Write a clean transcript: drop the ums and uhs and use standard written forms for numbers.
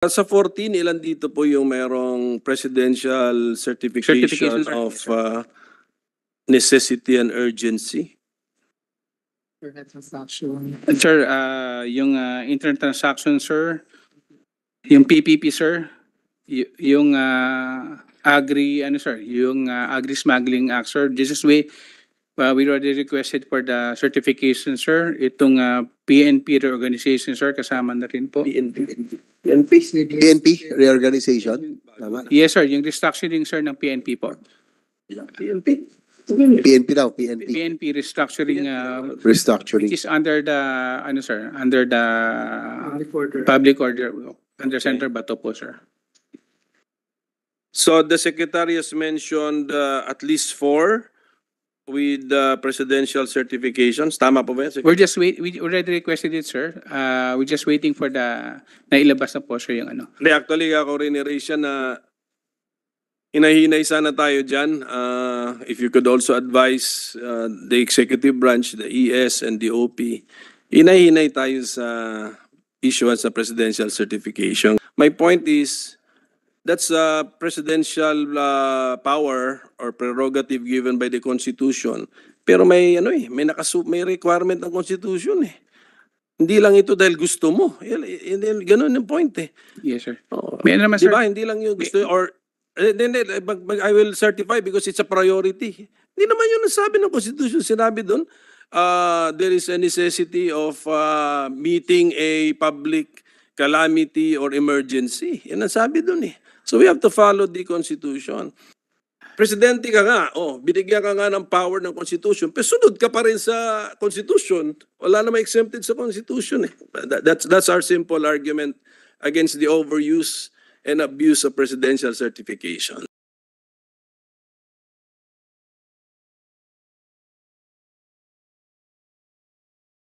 Sa 14, ilan dito po yung merong presidential certification of necessity and urgency? Sir, yung internet transaction, sir, yung PPP, sir, yung agri, ano, sir, yung agri smuggling act, sir. This is we already requested for the certification, sir. Itong PNP reorganization, sir, kasama na rin po. PNP reorganization. Tama. Yes, sir, yung restructuring, sir, ng PNP po. PNP daw, PNP. PNP restructuring, Restructuring. which is under the, ano, sir, under the public order, under Senator Bato po, sir. So the secretary has mentioned at least 4 with presidential certifications. Tama po ba yan? We're just we already requested it, sir. We're just waiting for the nailabas na po, sir, yung ano. Hindi, actually ako rin ni-raise yan na hinahinay sana tayo dyan. If you could also advise the executive branch, the ES and the OP, hinahinay tayo sa issuance sa presidential certification. My point is, that's a presidential power or prerogative given by the Constitution. Pero may may requirement ng Constitution eh. Hindi lang ito dahil gusto mo. Ganun yung point eh. Yes, sir. Oh. May naman, sir. Diba? Hindi lang yung gusto or I will certify because it's a priority. Hindi naman yun ang sabi ng Constitution. Sinabi doon, there is a necessity of meeting a public calamity or emergency. Yan ang sabi doon eh. So we have to follow the Constitution. Presidente ka nga, binigyan ka nga ng power ng Constitution, pero sunod ka pa rin sa Constitution. Wala namang exempted sa Constitution eh. That's our simple argument against the overuse and abuse of presidential certification.